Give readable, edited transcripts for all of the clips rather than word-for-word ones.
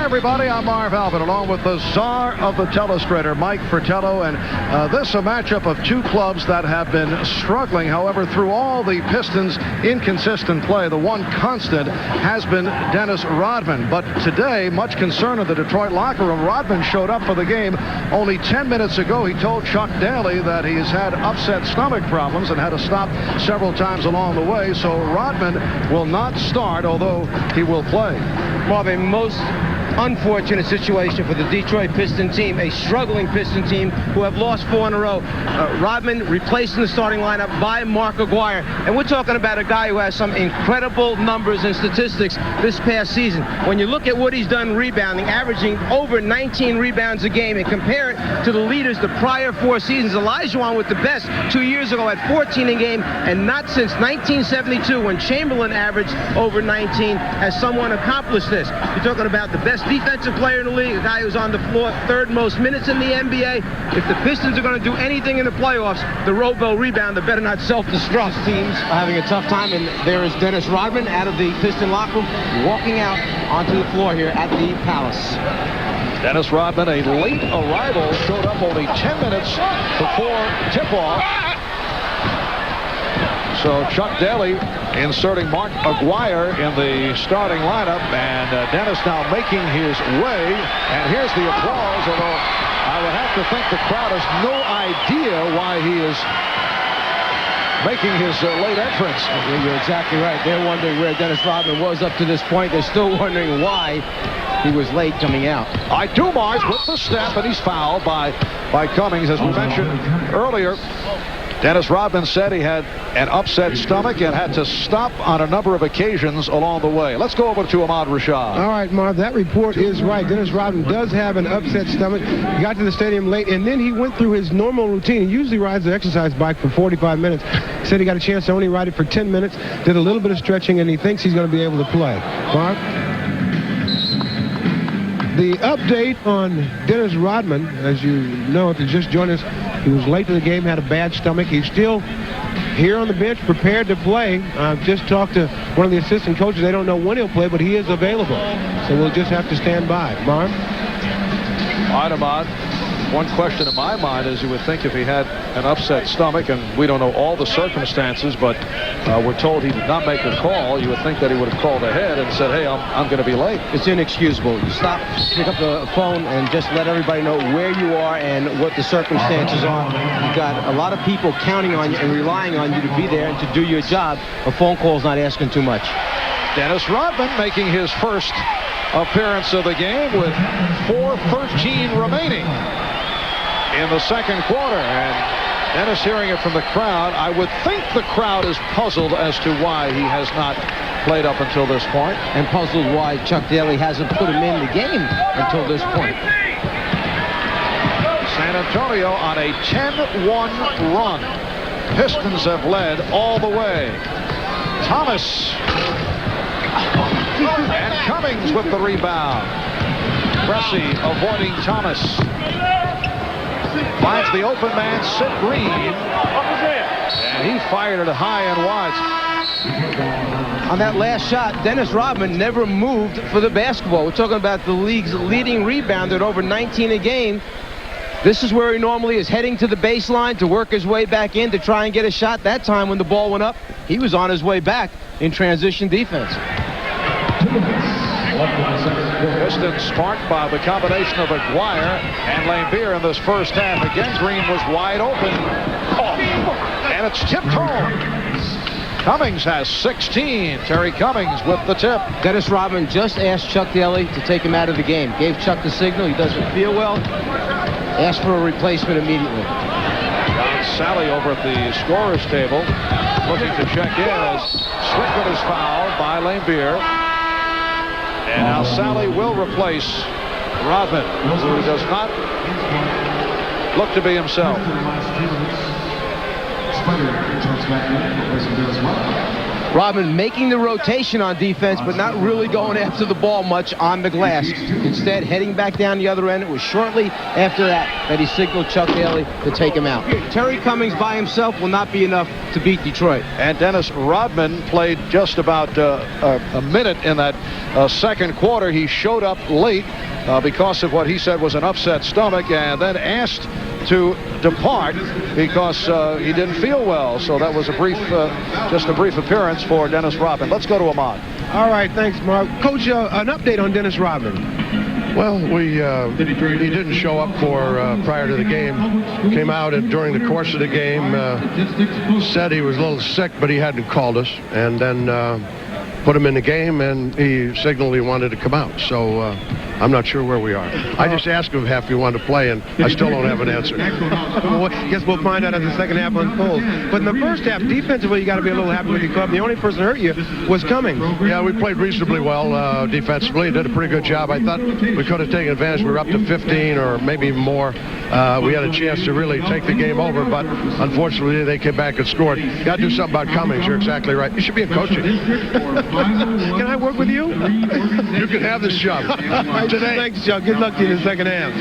everybody. I'm Marv Albert, along with the czar of the telestrator, Mike Fratello. And this a matchup of two clubs that have been struggling. However, through all the Pistons' inconsistent play, the one constant has been Dennis Rodman. But today, much concern in the Detroit locker room. Rodman showed up for the game only 10 minutes ago. He told Chuck Daly that he has had upset stomach problems and had to stop several times along the way. So Rodman will not start, although he will play. Marvin, most unfortunate situation for the Detroit Piston team, a struggling Piston team who have lost 4 in a row. Rodman replaced in the starting lineup by Mark Aguirre. And we're talking about a guy who has some incredible numbers and statistics this past season. When you look at what he's done rebounding, averaging over 19 rebounds a game, and compare it to the leaders the prior 4 seasons, Olajuwon with the best 2 years ago at 14 a game, and not since 1972 when Chamberlain averaged over 19 has someone accomplished this. You're talking about the best defensive player in the league, a guy who's on the floor 3rd most minutes in the NBA. If the Pistons are going to do anything in the playoffs, the robo rebounder better not self-destruct. Teams are having a tough time, and there is Dennis Rodman out of the Piston locker room, walking out onto the floor here at the Palace. Dennis Rodman, a late arrival, showed up only 10 minutes before tip-off. So Chuck Daly inserting Mark Aguirre in the starting lineup, and Dennis now making his way. And here's the applause, although I would have to think the crowd has no idea why he is making his late entrance. You're exactly right. They're wondering where Dennis Rodman was up to this point. They're still wondering why he was late coming out. Dumars with the step, and he's fouled by Cummings, as we mentioned earlier. Dennis Rodman said he had an upset stomach and had to stop on a number of occasions along the way. Let's go over to Ahmad Rashad. All right, Marv, that report is right. Dennis Rodman does have an upset stomach. He got to the stadium late, and then he went through his normal routine. He usually rides the exercise bike for 45 minutes. He said he got a chance to only ride it for 10 minutes, did a little bit of stretching, and he thinks he's going to be able to play. Marv? The update on Dennis Rodman, as you know, if you just joined us, he was late to the game, had a bad stomach. He's still here on the bench, prepared to play. I've just talked to one of the assistant coaches. They don't know when he'll play, but he is available. So we'll just have to stand by. Marv? All right, Ahmad. One question in my mind is, you would think if he had an upset stomach, and we don't know all the circumstances, but we're told he did not make a call, you would think that he would have called ahead and said, hey, I'm going to be late. It's inexcusable. You stop, pick up the phone, and just let everybody know where you are and what the circumstances are. You've got a lot of people counting on you and relying on you to be there and to do your job. A phone call's not asking too much. Dennis Rodman making his first appearance of the game with 4:13 remaining in the second quarter. And Dennis, hearing it from the crowd, I would think the crowd is puzzled as to why he has not played up until this point. And puzzled why Chuck Daly hasn't put him in the game until this point. San Antonio on a 10-1 run. Pistons have led all the way. Thomas. And Cummings with the rebound. Pressey avoiding Thomas. Finds the open man, Sid Green. And he fired it high and wide. On that last shot, Dennis Rodman never moved for the basketball. We're talking about the league's leading rebounder at over 19 a game. This is where he normally is, heading to the baseline to work his way back in to try and get a shot. That time when the ball went up, he was on his way back in transition defense. Pistons sparked by the combination of Aguirre and Lambeer in this first half. Again, Green was wide open. And it's tipped home. Cummings has 16. Terry Cummings with the tip. Dennis Rodman just asked Chuck Daly to take him out of the game. Gave Chuck the signal. He doesn't feel well. Asked for a replacement immediately. John Sally over at the scorer's table looking to check in as Strickland is fouled by Lambeer. And now Sally will replace Rodman, who does not look to be himself. Rodman making the rotation on defense, but not really going after the ball much on the glass. Instead, heading back down the other end. It was shortly after that he signaled Chuck Daly to take him out. Terry Cummings by himself will not be enough to beat Detroit. And Dennis Rodman played just about a minute in that second quarter. He showed up late because of what he said was an upset stomach, and then asked to depart because he didn't feel well. So that was a brief, just a brief appearance for Dennis Rodman. Let's go to Ahmad. All right, thanks, Mark. Coach, an update on Dennis Rodman. Well, he didn't show up for prior to the game. Came out and during the course of the game said he was a little sick, but he hadn't called us, and then put him in the game, and he signaled he wanted to come out. So I'm not sure where we are. I just asked him if he wanted to play, and I still don't have an answer. Well, I guess we'll find out as the second half unfolds. But in the first half, defensively, you got to be a little happy with your club. The only person hurt you was Cummings. Yeah, we played reasonably well defensively. Did a pretty good job. I thought we could have taken advantage. We were up to 15 or maybe even more. We had a chance to really take the game over, but unfortunately, they came back and scored. Got to do something about Cummings. You're exactly right. You should be in coaching. Can I work with you? You can have this job today. Thanks, Chuck. Good luck to you in the second half.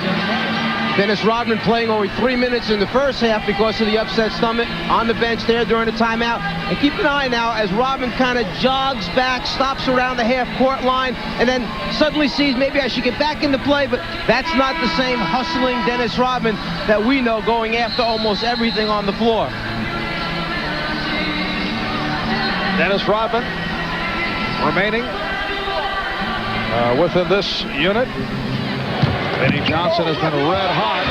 Dennis Rodman playing only 3 minutes in the first half because of the upset stomach, on the bench there during the timeout. And keep an eye now as Rodman kind of jogs back, stops around the half-court line, and then suddenly sees maybe I should get back into play, but that's not the same hustling Dennis Rodman that we know going after almost everything on the floor. Dennis Rodman remaining within this unit. Vinnie Johnson has been red hot.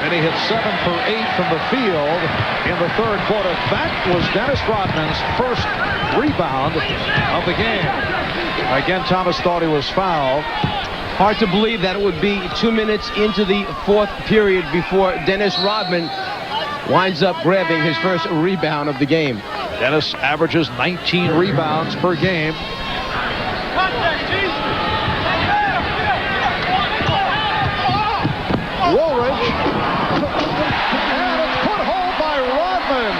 And he hit 7 for 8 from the field in the third quarter. That was Dennis Rodman's first rebound of the game. Again, Thomas thought he was fouled. Hard to believe that it would be 2 minutes into the fourth period before Dennis Rodman winds up grabbing his first rebound of the game. Dennis averages 19 rebounds per game. Woolridge, and a foothold by Rodman.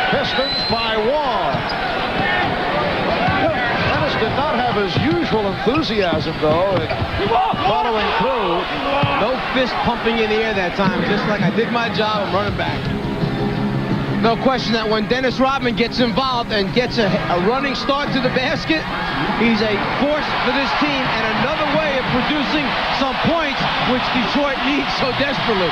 Pistons by 1. Dennis did not have his usual enthusiasm, though, in following through. No fist pumping in the air that time, just like I did my job, I'm running back. No question that when Dennis Rodman gets involved and gets a running start to the basket, he's a force for this team and another way of producing some points, which Detroit needs so desperately.